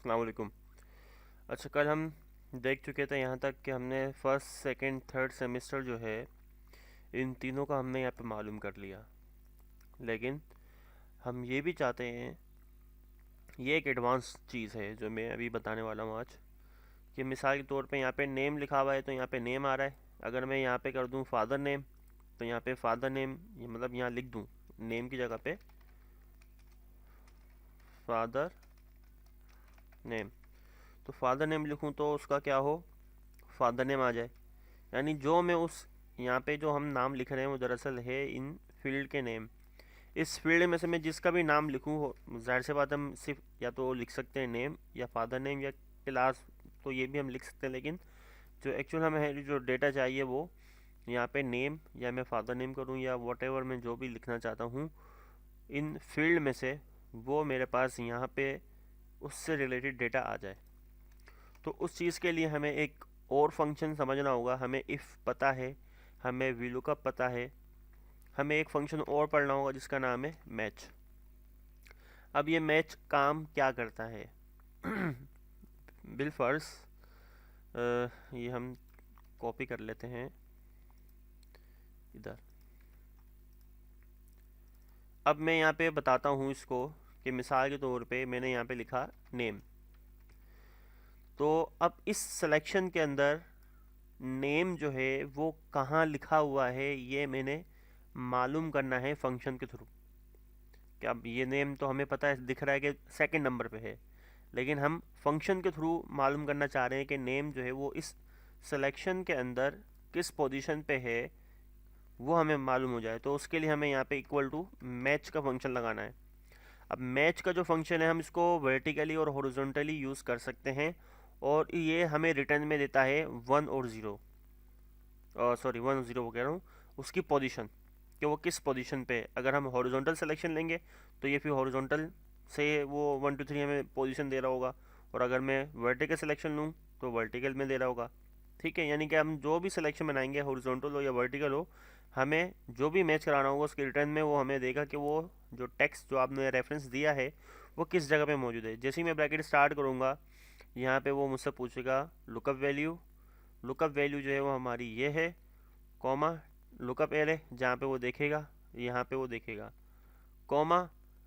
अस्सलाम वालेकुम। अच्छा, कल हम देख चुके थे यहाँ तक कि हमने फर्स्ट सेकंड थर्ड सेमेस्टर जो है इन तीनों का हमने यहाँ पे मालूम कर लिया। लेकिन हम ये भी चाहते हैं, ये एक एडवांस चीज़ है जो मैं अभी बताने वाला हूँ आज, कि मिसाल के तौर पे यहाँ पे नेम लिखा हुआ है तो यहाँ पे नेम आ रहा है। अगर मैं यहाँ पे कर दूँ फादर नेम तो यहाँ पे फादर नेम, मतलब यहाँ लिख दूँ नेम की जगह पे फादर नेम, तो फादर नेम लिखूँ तो उसका क्या हो, फादर नेम आ जाए। यानी जो मैं उस यहाँ पे जो हम नाम लिख रहे हैं वो दरअसल है इन फील्ड के नेम। इस फील्ड में से मैं जिसका भी नाम लिखूँ हो, जाहिर सी बात हम सिर्फ या तो लिख सकते हैं नेम या फादर नेम या क्लास, तो ये भी हम लिख सकते हैं। लेकिन जो एक्चुअल हमें जो डेटा चाहिए वो यहाँ पे नेम, या मैं फादर नेम करूँ या वॉटेवर मैं जो भी लिखना चाहता हूँ इन फील्ड में से, वो मेरे पास यहाँ पे उससे रिलेटेड डेटा आ जाए। तो उस चीज़ के लिए हमें एक और फंक्शन समझना होगा। हमें इफ़ पता है, हमें वीलुकअप पता है, हमें एक फंक्शन और पढ़ना होगा जिसका नाम है मैच। अब ये मैच काम क्या करता है? बिलफर्स ये हम कॉपी कर लेते हैं इधर। अब मैं यहाँ पे बताता हूँ इसको कि मिसाल के तौर पे मैंने यहाँ पे लिखा नेम, तो अब इस सिलेक्शन के अंदर नेम जो है वो कहाँ लिखा हुआ है ये मैंने मालूम करना है फंक्शन के थ्रू। क्या अब ये नेम तो हमें पता है, दिख रहा है कि सेकंड नंबर पे है, लेकिन हम फंक्शन के थ्रू मालूम करना चाह रहे हैं कि नेम जो है वो इस सिलेक्शन के अंदर किस पोजीशन पे है, वो हमें मालूम हो जाए। तो उसके लिए हमें यहाँ पे इक्वल टू मैच का फंक्शन लगाना है। अब मैच का जो फंक्शन है हम इसको वर्टिकली और हॉरिजॉन्टली यूज़ कर सकते हैं, और ये हमें रिटर्न में देता है 1 और 0, सॉरी 1 और 0 वो कह रहा हूँ, उसकी पोजीशन, कि वो किस पोजीशन पे है। अगर हम हॉरिजॉन्टल सिलेक्शन लेंगे तो ये फिर हॉरिजॉन्टल से वो 1 2 3 हमें पोजीशन दे रहा होगा, और अगर मैं वर्टिकल सिलेक्शन लूँ तो वर्टिकल में दे रहा होगा। ठीक है, यानी कि हम जो भी सिलेक्शन बनाएंगे, हॉरिजॉन्टल हो या वर्टिकल हो, हमें जो भी मैच कराना होगा उसके रिटर्न में वो हमें देगा कि वो जो टेक्स्ट जो आपने रेफरेंस दिया है वो किस जगह पे मौजूद है। जैसे ही मैं ब्रैकेट स्टार्ट करूँगा, यहाँ पे वो मुझसे पूछेगा लुकअप वैल्यू। लुकअप वैल्यू जो है वो हमारी ये है, कॉमा लुकअप एरे जहाँ पे वो देखेगा, यहाँ पे वो देखेगा कॉमा।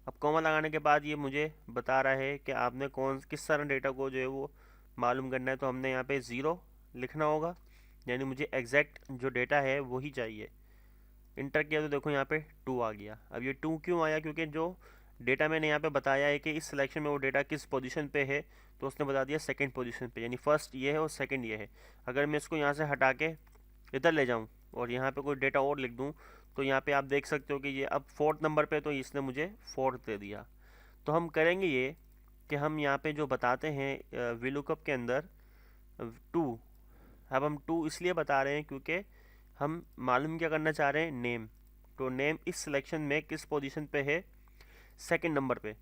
अब कॉमा लगाने के बाद ये मुझे बता रहा है कि आपने कौन किस तरह डेटा को जो है वो मालूम करना है। तो हमने यहाँ पे 0 लिखना होगा, यानी मुझे एग्जैक्ट जो डेटा है वही चाहिए। इंटर किया तो देखो यहाँ पे 2 आ गया। अब ये 2 क्यों आया? क्योंकि जो डेटा मैंने यहाँ पे बताया है कि इस सिलेक्शन में वो डेटा किस पोजीशन पे है, तो उसने बता दिया सेकंड पोजीशन पे, यानी फर्स्ट ये है और सेकंड ये है। अगर मैं इसको यहाँ से हटा के इधर ले जाऊँ और यहाँ पे कोई डेटा और लिख दूँ, तो यहाँ पे आप देख सकते हो कि ये अब फोर्थ नंबर पे, तो इसने मुझे फोर्थ दे दिया। तो हम करेंगे ये कि हम यहाँ पे जो बताते हैं वीलुकअप के अंदर 2, अब हम 2 इसलिए बता रहे हैं क्योंकि हम मालूम क्या करना चाह रहे हैं, नेम। तो नेम इस सिलेक्शन में किस पोजीशन पे है, सेकंड नंबर पे।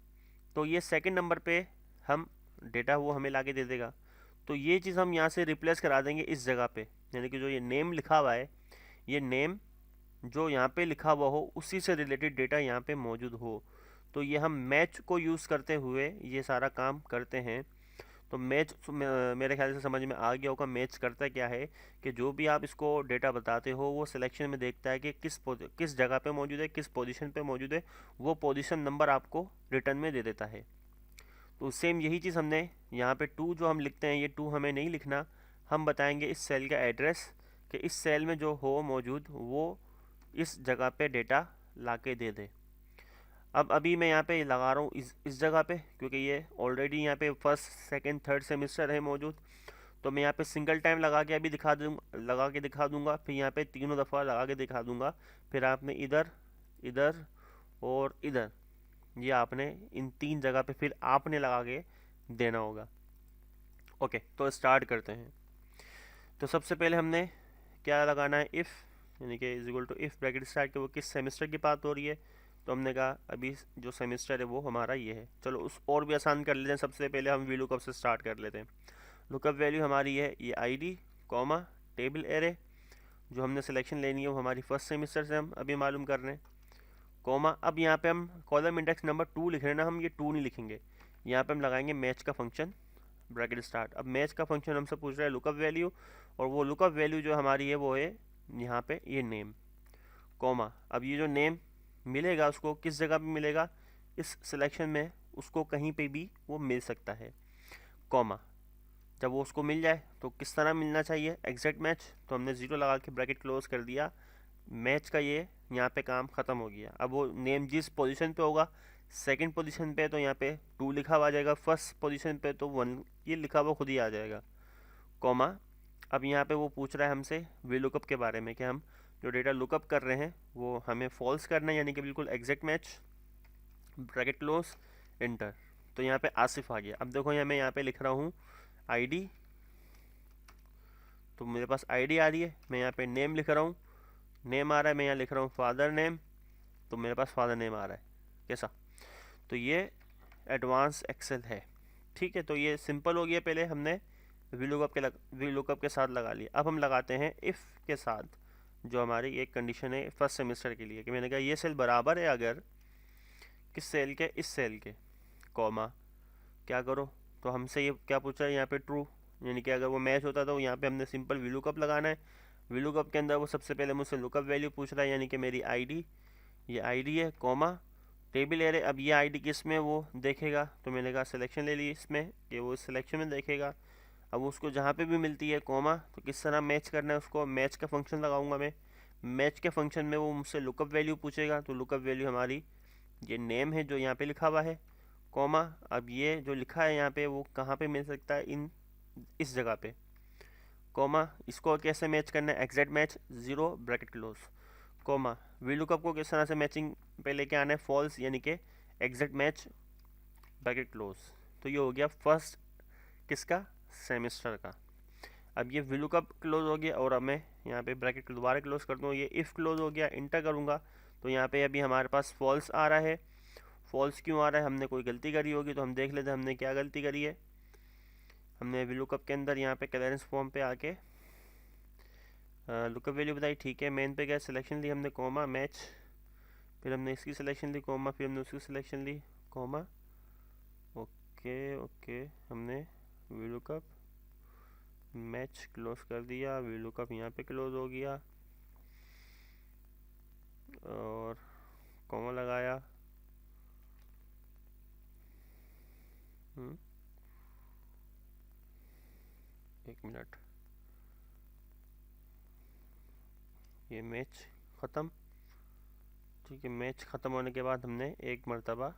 तो ये सेकंड नंबर पे हम डेटा वो हमें लाके दे देगा। तो ये चीज़ हम यहाँ से रिप्लेस करा देंगे इस जगह पे, यानी कि जो ये नेम लिखा हुआ है, ये नेम जो यहाँ पे लिखा हुआ हो उसी से रिलेटेड डेटा यहाँ पे मौजूद हो। तो ये हम मैच को यूज़ करते हुए ये सारा काम करते हैं। तो मैच मेरे ख्याल से समझ में आ गया होगा। मैच करता क्या है कि जो भी आप इसको डेटा बताते हो वो सिलेक्शन में देखता है कि किस जगह पे मौजूद है, किस पोजीशन पे मौजूद है, वो पोजीशन नंबर आपको रिटर्न में दे देता है। तो सेम यही चीज़ हमने यहाँ पे 2 जो हम लिखते हैं, ये 2 हमें नहीं लिखना, हम बताएंगे इस सेल का एड्रेस कि इस सेल में जो हो मौजूद वो इस जगह पे डेटा ला के दे दे। अब अभी मैं यहाँ पे लगा रहा हूँ इस जगह पे, क्योंकि ये ऑलरेडी यहाँ पे फर्स्ट सेकंड थर्ड सेमेस्टर है मौजूद। तो मैं यहाँ पे सिंगल टाइम लगा के अभी लगा के दिखा दूंगा, फिर यहाँ पे तीनों दफ़ा लगा के दिखा दूंगा। फिर आपने इधर, इधर और इधर, ये आपने इन 3 जगह पे फिर आपने लगा के देना होगा। ओके, तो स्टार्ट करते हैं। तो सबसे पहले हमने क्या लगाना है, इफ़, यानी कि is equal to if bracket start के वो किस सेमेस्टर की बात हो रही है। तो हमने कहा अभी जो सेमेस्टर है वो हमारा ये है। चलो उस और भी आसान कर लेते हैं। सबसे पहले हम वी लुकअप से स्टार्ट कर लेते हैं। लुकअप वैल्यू हमारी है ये आईडी, कॉमा टेबल एरे, जो हमने सिलेक्शन लेनी है वो हमारी फर्स्ट सेमेस्टर से हम अभी मालूम कर रहे हैं, कॉमा। अब यहाँ पे हम कॉलम इंडेक्स नंबर 2 लिख रहे हैं ना, हम ये 2 नहीं लिखेंगे, यहाँ पे हम लगाएंगे मैच का फंक्शन ब्रैकेट स्टार्ट। अब मैच का फंक्शन हमसे पूछ रहा है लुकअप वैल्यू, और वो लुकअप वैल्यू जो हमारी है वो है यहाँ पे ये नेम, कॉमा। अब ये जो नेम मिलेगा उसको किस जगह पे मिलेगा, इस सिलेक्शन में उसको कहीं पे भी वो मिल सकता है, कॉमा। जब वो उसको मिल जाए तो किस तरह मिलना चाहिए, एग्जैक्ट मैच, तो हमने 0 लगा के ब्रैकेट क्लोज कर दिया। मैच का ये यहाँ पे काम ख़त्म हो गया। अब वो नेम जिस पोजीशन पे होगा, सेकंड पोजीशन पे तो यहाँ पे 2 लिखा हुआ आ जाएगा, फर्स्ट पोजीशन पे तो 1 ये लिखा हुआ खुद ही आ जाएगा, कॉमा। अब यहाँ पे वो पूछ रहा है हमसे वी लुकअप के बारे में कि हम जो डेटा लुकअप कर रहे हैं वो हमें फॉल्स करना है, यानी कि बिल्कुल exact match, bracket close, enter. तो यहाँ पे आसिफ आ गया। अब देखो मैं यहाँ पे लिख रहा हूँ आईडी, तो मेरे पास आईडी आ रही है। मैं यहाँ पे नेम लिख रहा हूँ, नेम आ रहा है। मैं यहाँ लिख रहा हूँ फादर नेम, तो मेरे पास फादर नेम आ रहा है। कैसा, तो ये एडवांस एक्सेल है, ठीक है। तो ये सिंपल हो गया, पहले हमने वी लुकअप के साथ लगा लिया। अब हम लगाते हैं इफ़ के साथ, जो हमारी एक कंडीशन है फर्स्ट सेमेस्टर के लिए, कि मैंने कहा ये सेल बराबर है अगर किस सेल के, इस सेल के, कॉमा। क्या करो, तो हमसे ये क्या पूछा है यहाँ पे, ट्रू, यानी कि अगर वो मैच होता तो यहाँ पे हमने सिंपल वी लुकअप लगाना है। वी लुकअप के अंदर वो सबसे पहले मुझसे लुकअप वैल्यू पूछ रहा है, यानी कि मेरी आईडी, ये आईडी है, कॉमा, टेबल एरे। अब ये आईडी किस में वो देखेगा, तो मैंने कहा सिलेक्शन ले ली इसमें, कि वो इस सिलेक्शन में देखेगा। अब उसको जहाँ पे भी मिलती है कॉमा, तो किस तरह मैच करना है उसको, मैच का फंक्शन लगाऊंगा मैं। मैच के फंक्शन में वो मुझसे लुकअप वैल्यू पूछेगा, तो लुकअप वैल्यू हमारी ये नेम है जो यहाँ पे लिखा हुआ है, कॉमा। अब ये जो लिखा है यहाँ पे वो कहाँ पे मिल सकता है, इस जगह पे, कॉमा। इसको कैसे मैच करना है, exact match, 0 bracket close, comma. V lookup को किस तरह से मैचिंग पे लेके आना है, फॉल्स, यानी कि एग्जैक्ट मैच, ब्रैकेट क्लोज। तो ये हो गया फर्स्ट किसका, सेमेस्टर का। अब ये वी लुकअप क्लोज हो गया, और अब मैं यहाँ पे ब्रैकेट दोबारा क्लोज कर दूँ, ये इफ़ क्लोज हो गया, इंटर करूँगा तो यहाँ पे अभी हमारे पास फॉल्स आ रहा है। फॉल्स क्यों आ रहा है, हमने कोई गलती करी होगी, तो हम देख लेते हैं हमने क्या गलती करी है। हमने वी लुकअप के अंदर यहाँ पे क्लियरेंस फॉर्म पे आके लुकअप वैल्यू बताई, ठीक है। मेन पे गया, सिलेक्शन ली हमने, कॉमा, मैच, फिर हमने इसकी सिलेक्शन ली, कॉमा, फिर हमने उसकी सिलेक्शन ली, कॉमा, ओके ओके। हमने वी लुकअप मैच क्लोज कर दिया, वी लुकअप यहाँ पे क्लोज हो गया, और कॉमा लगाया। एक मिनट, ये मैच ख़त्म, ठीक है। मैच ख़त्म होने के बाद हमने एक मर्तबा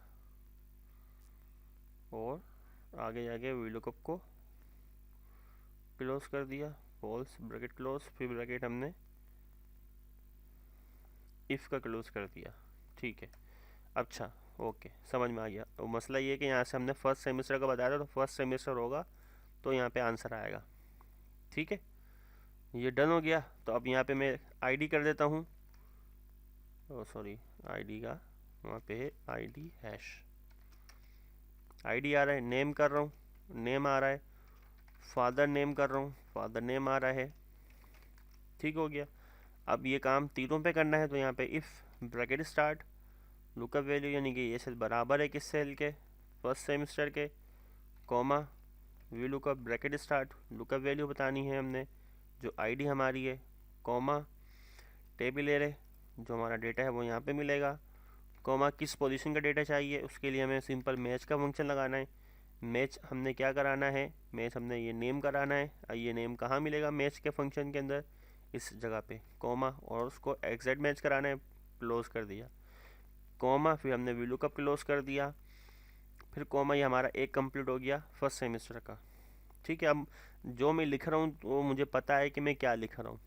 और आगे जाके वी लुकअप को क्लोज कर दिया, फॉल्स, ब्रैकेट क्लोज, फिर ब्रैकेट हमने इफ़ का क्लोज कर दिया, ठीक है। अच्छा, ओके, समझ में आ गया। तो मसला ये है कि यहाँ से हमने फर्स्ट सेमेस्टर का बताया था, तो फर्स्ट सेमेस्टर होगा तो यहाँ पे आंसर आएगा, ठीक है। ये डन हो गया। तो अब यहाँ पे मैं आईडी कर देता हूँ, सॉरी, आईडी का वहाँ पे है आईडी हैश, आईडी आ रहा है, नेम कर रहा हूँ, नेम आ रहा है, फादर नेम कर रहा हूँ, फादर नेम आ रहा है, ठीक हो गया। अब ये काम तीनों पे करना है, तो यहाँ पे if bracket start, lookup value, यानी कि ये सेल बराबर है किस सेल के, फर्स्ट सेमेस्टर के, comma, V lookup bracket start, lookup value बतानी है हमने जो आईडी हमारी है, कॉमा, टेबल एरे, जो हमारा डेटा है वो यहाँ पे मिलेगा, कॉमा, किस पोजीशन का डेटा चाहिए उसके लिए हमें सिंपल मैच का फंक्शन लगाना है। मैच हमने क्या कराना है, मैच हमने ये नेम कराना है। ये नेम कहाँ मिलेगा मैच के फंक्शन के अंदर, इस जगह पे, कॉमा, और उसको एग्जैक्ट मैच कराना है, क्लोज कर दिया, कॉमा, फिर हमने वी लुकअप क्लोज कर दिया, फिर कॉमा। ये हमारा एक कंप्लीट हो गया फर्स्ट सेमेस्टर का, ठीक है। अब जो मैं लिख रहा हूँ वो मुझे पता है कि मैं क्या लिख रहा हूँ,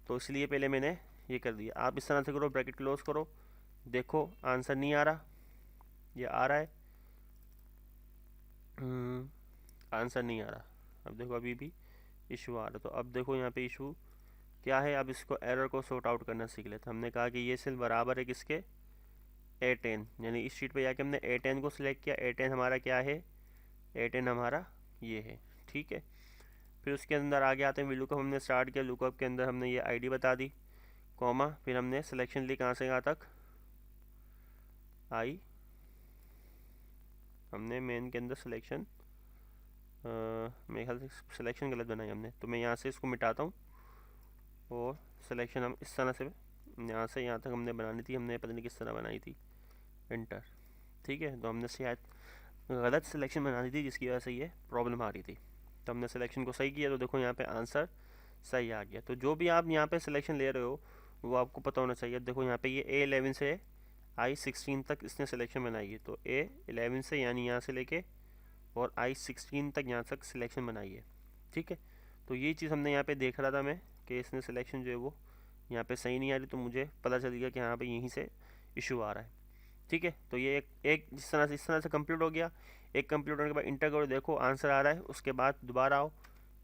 तो इसलिए पहले मैंने ये कर दिया। आप इस तरह से करो, ब्रैकेट क्लोज करो, देखो आंसर नहीं आ रहा, ये आ रहा है, आंसर नहीं आ रहा। अब देखो अभी भी इशू आ रहा, तो अब देखो यहाँ पे इशू क्या है। अब इसको एरर को सॉर्ट आउट करना सीख लेते। हमने कहा कि ये सेल बराबर है किसके, A10, यानी इस शीट पे जाके हमने A10 को सिलेक्ट किया। A10 हमारा क्या है, A10 हमारा ये है, ठीक है। फिर उसके अंदर आगे आते हैं, वी लुकअप हमने स्टार्ट किया, लुकअप के अंदर हमने ये आईडी बता दी, कॉमा, फिर हमने सिलेक्शन ली कहाँ से कहाँ तक, आई हमने मेन के अंदर सिलेक्शन मेरे ख्याल से सिलेक्शन गलत बनाई हमने, तो मैं यहाँ से इसको मिटाता हूँ और सिलेक्शन हम इस तरह से यहाँ से यहाँ तक हमने बनानी थी, हमने पता नहीं किस तरह बनाई थी, एंटर। ठीक है, तो हमने शायद गलत सिलेक्शन बना दी थी जिसकी वजह से ये प्रॉब्लम आ रही थी। तो हमने सिलेक्शन को सही किया, तो देखो यहाँ पे आंसर सही आ गया। तो जो भी आप यहाँ पे सिलेक्शन ले रहे हो वो आपको पता होना चाहिए। देखो यहाँ पे ये A11 से I16 तक इसने सिलेक्शन बनाई है, तो A11 से यानी यहाँ से लेके और I16 तक यहाँ तक सिलेक्शन बनाई है। ठीक है, तो ये चीज़ हमने यहाँ पे देख रहा था मैं कि इसने सिलेक्शन जो है वो यहाँ पे सही नहीं आ रही, तो मुझे पता चल गया कि यहाँ पे यहीं से इशू आ रहा है। ठीक है, तो ये एक इस तरह से कंप्लीट हो गया। एक कंप्लीट होने के बाद इंटर करो, देखो आंसर आ रहा है, उसके बाद दोबारा आओ,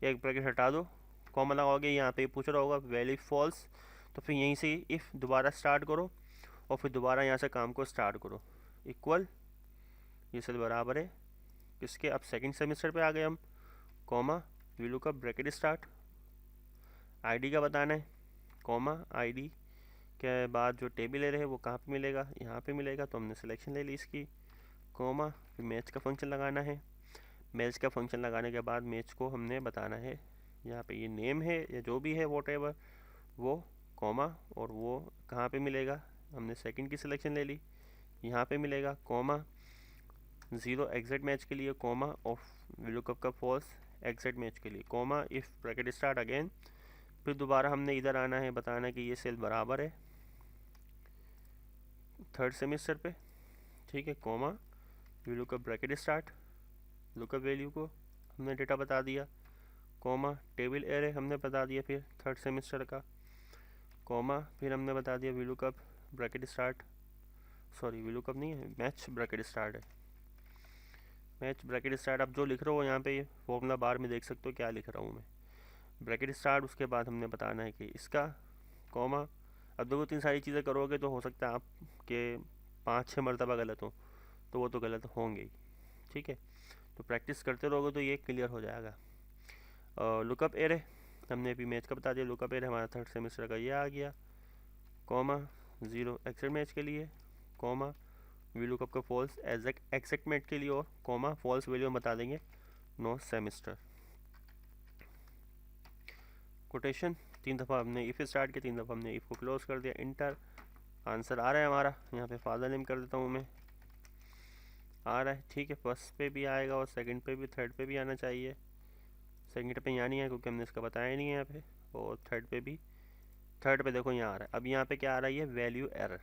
एक ब्रैकेट हटा दो, कॉमा लगाओगे, यहाँ पे पूछ रहा होगा वैल्यू फॉल्स, तो फिर यहीं से इफ़ दोबारा स्टार्ट करो और फिर दोबारा यहाँ से काम को स्टार्ट करो। इक्वल ये सेल बराबर है किसके, अब सेकंड सेमेस्टर पे आ गए हम, comma V lookup bracket start, ID का बताना है, कॉमा आईडी के बाद जो टेबल ले रहे हैं वो कहाँ पे मिलेगा, यहाँ पे मिलेगा, तो हमने सिलेक्शन ले ली इसकी, कॉमा फिर मैच का फंक्शन लगाना है। मैच का फंक्शन लगाने के बाद मैच को हमने बताना है, यहाँ पे ये नेम है या जो भी है वॉट एवर वो, कॉमा और वो कहाँ पे मिलेगा, हमने सेकंड की सिलेक्शन ले ली, यहाँ पे मिलेगा, कॉमा 0 एग्जैक्ट मैच के लिए, कॉमा ऑफ लुकअप का फॉल्स एग्जैक्ट मैच के लिए, comma if bracket start again, फिर दोबारा हमने इधर आना है, बताना कि ये सेल बराबर है थर्ड सेमेस्टर पे। ठीक है, comma V lookup bracket start, lookup value को हमने डेटा बता दिया, कॉमा टेबल एरे हमने बता दिया फिर थर्ड सेमेस्टर का, कॉमा फिर हमने बता दिया V lookup bracket start, sorry V lookup नहीं है, मैच ब्रैकेट स्टार्ट है, मैच ब्रैकेट स्टार्ट। आप जो लिख रहे हो यहाँ पे फॉर्मूला बार में देख सकते हो क्या लिख रहा हूँ मैं, ब्रैकेट स्टार्ट, उसके बाद हमने बताना है कि इसका, कॉमा। अब देखो तीन सारी चीज़ें करोगे तो हो सकता है आपके 5-6 मरतबा गलत हो, तो वो तो गलत होंगे ही। ठीक है, तो प्रैक्टिस करते रहोगे तो ये क्लियर हो जाएगा। लुकअप एरे हमने अभी मैच का बता दिया, लुकअप एरे हमारा थर्ड सेमेस्टर का ये आ गया, कॉमा 0 एक्सेक्ट मैच के लिए, कॉमा वी लुकअप का फॉल्स एक्सेक्ट मैच के लिए, और कॉमा फॉल्स वैल्यू हम बता देंगे नो सेमेस्टर। कोटेशन 3 दफ़ा हमने इफ़ स्टार्ट किया, 3 दफ़ा हमने इफ़ को क्लोज कर दिया, इंटर। आंसर आ रहा है हमारा, यहाँ पे फादर नेम कर देता हूँ मैं, आ रहा है। ठीक है, फर्स्ट पे भी आएगा और सेकंड पे भी, थर्ड पे भी आना चाहिए। सेकंड पे यहाँ नहीं है क्योंकि हमने इसका बताया नहीं है यहाँ पे, और थर्ड पे भी, थर्ड पे देखो यहाँ आ रहा है। अब यहाँ पे क्या आ रहा है, ये वैल्यू एरर।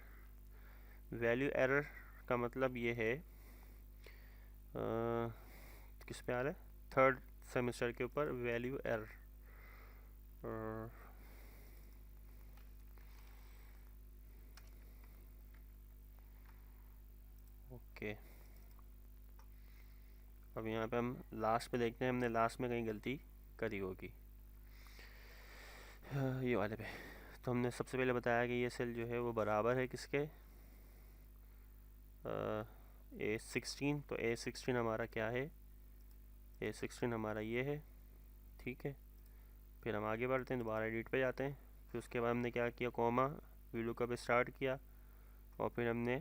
वैल्यू एरर का मतलब ये है किस पे आ रहा है, थर्ड सेमेस्टर के ऊपर वैल्यू एरर। ओके, अब यहाँ पे हम लास्ट पे देखते हैं, हमने लास्ट में कहीं गलती करी होगी ये वाले पे। तो हमने सबसे पहले बताया कि ये सेल जो है वो बराबर है किसके, A16, तो A16 हमारा क्या है, A16 हमारा ये है। ठीक है, फिर हम आगे बढ़ते हैं, दोबारा एडिट पे जाते हैं, फिर उसके बाद हमने क्या किया, कॉमा वी लुकअप स्टार्ट किया, और फिर हमने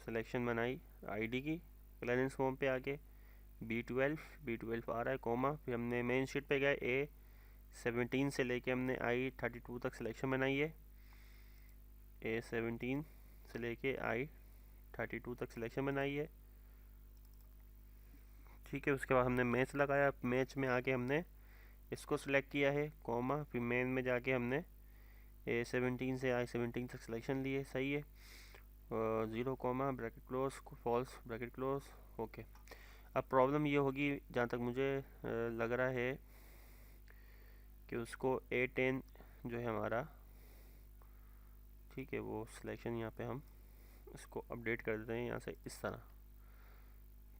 सिलेक्शन बनाई आईडी की, क्लियरेंस फॉर्म पे आके B12 आ रहा है, कॉमा फिर हमने मेन शीट पे गए, A17 से लेके हमने I32 तक सिलेक्शन बनाई है, A17 से लेके I32 तक सिलेक्शन बनाई है। ठीक है, उसके बाद हमने मैच लगाया, मैच में आके हमने इसको सिलेक्ट किया है, कॉमा फिर मेन में जाके हमने A17 से I17 तक सिलेक्शन लिए, सही है, 0 comma bracket close, false bracket close. Okay, अब प्रॉब्लम ये होगी जहाँ तक मुझे लग रहा है कि उसको A10 जो है हमारा, ठीक है, वो सिलेक्शन यहाँ पे हम इसको अपडेट कर देते हैं यहाँ से इस तरह।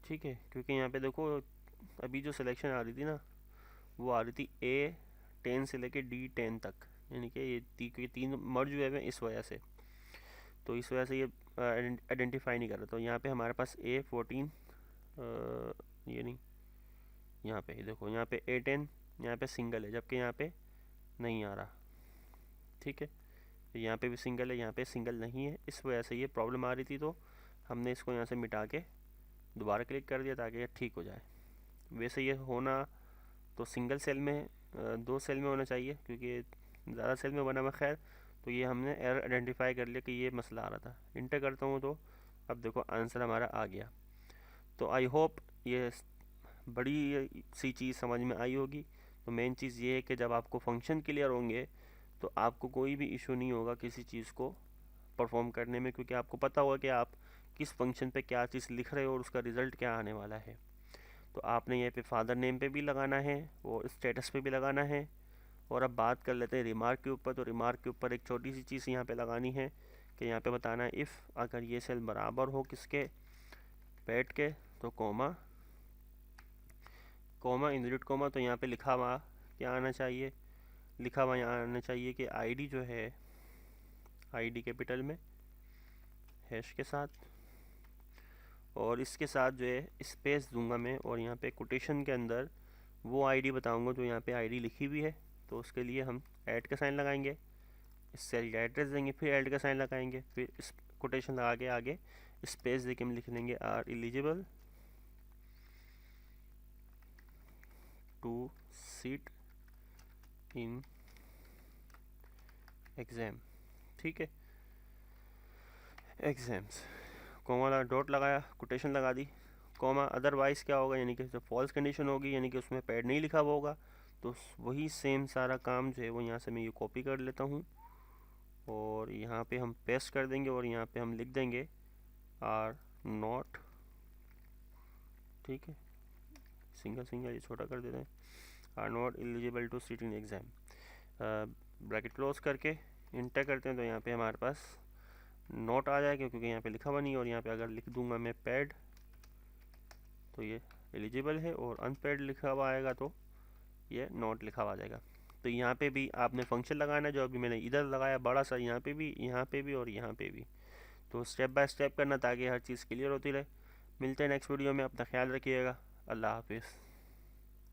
ठीक है, क्योंकि यहाँ पे देखो अभी जो सिलेक्शन आ रही थी ना, वो आ रही थी A10 से लेके D10 तक, यानी कि ये तीन मर्ज हुए हैं इस वजह से, तो इस वजह से ये आइडेंटिफाई नहीं कर रहा। तो यहाँ पे हमारे पास A14 ये नहीं, यहाँ पे देखो, यहाँ पे A10 यहाँ पे सिंगल है, जबकि यहाँ पे नहीं आ रहा। ठीक है, यहाँ पे भी सिंगल है, यहाँ पे सिंगल नहीं है, इस वजह से ये प्रॉब्लम आ रही थी, तो हमने इसको यहाँ से मिटा के दोबारा क्लिक कर दिया ताकि ये ठीक हो जाए। वैसे ये होना तो सिंगल सेल में 2 सेल में होना चाहिए, क्योंकि ज़्यादा सेल में बना हुआ। खैर, तो ये हमने एरर आइडेंटिफाई कर लिया कि ये मसला आ रहा था। इंटर करता हूँ तो अब देखो आंसर हमारा आ गया। तो आई होप ये बड़ी सी चीज़ समझ में आई होगी। तो मेन चीज़ ये है कि जब आपको फंक्शन क्लियर होंगे तो आपको कोई भी इशू नहीं होगा किसी चीज़ को परफॉर्म करने में, क्योंकि आपको पता होगा कि आप किस फंक्शन पे क्या चीज़ लिख रहे हो और उसका रिज़ल्ट क्या आने वाला है। तो आपने यहाँ पे फादर नेम पे भी लगाना है और स्टेटस पे भी लगाना है। और अब बात कर लेते हैं रिमार्क के ऊपर। तो रिमार्क के ऊपर एक छोटी सी चीज़ यहाँ पे लगानी है कि यहाँ पे बताना है इफ़ अगर ये सेल बराबर हो किसके, पेट के, तो कोमा इंक्लूड कोमा। तो यहाँ पे लिखा हुआ क्या आना चाहिए, लिखा हुआ यहाँ आना चाहिए कि आईडी जो है, आईडी कैपिटल में हैश के साथ, और इसके साथ जो है स्पेस दूंगा मैं, और यहाँ पे कोटेशन के अंदर वो आईडी बताऊंगा जो यहाँ पे आईडी लिखी हुई है। तो उसके लिए हम ऐड का साइन लगाएंगे, इस सेल का एड्रेस देंगे, फिर ऐड का साइन लगाएंगे, फिर इस कोटेशन लगा के आगे स्पेस देके हम लिख लेंगे are eligible to seat in exam. ठीक है, एग्ज़ाम्स, कोमा लगा, डॉट लगाया, कोटेशन लगा दी, कोमा। अदरवाइज़ क्या होगा, यानी कि जब फॉल्स कंडीशन होगी, यानी कि उसमें पैड नहीं लिखा हुआ होगा, तो वही सेम सारा काम जो है वो यहाँ से मैं ये कॉपी कर लेता हूँ और यहाँ पे हम पेस्ट कर देंगे और यहाँ पे हम लिख देंगे आर नॉट। ठीक है, सिंगल ये छोटा कर देते हैं, are not eligible to seat in exam, bracket close करके इंटर करते हैं। तो यहाँ पे हमारे पास नोट आ जाएगा, क्योंकि यहाँ पे लिखा हुआ नहीं है। और यहाँ पे अगर लिख दूंगा मैं पैड, तो ये एलिजिबल है, और अनपेड लिखा हुआ आएगा तो ये नोट लिखा हुआ आ जाएगा। तो यहाँ पे भी आपने फंक्शन लगाना है, जो अभी मैंने इधर लगाया बड़ा सा, यहाँ पे भी और यहाँ पे भी। तो स्टेप बाय स्टेप करना ताकि हर चीज़ क्लियर होती रहे। मिलते हैं नेक्स्ट वीडियो में, अपना ख्याल रखिएगा। अल्लाह हाफिज़।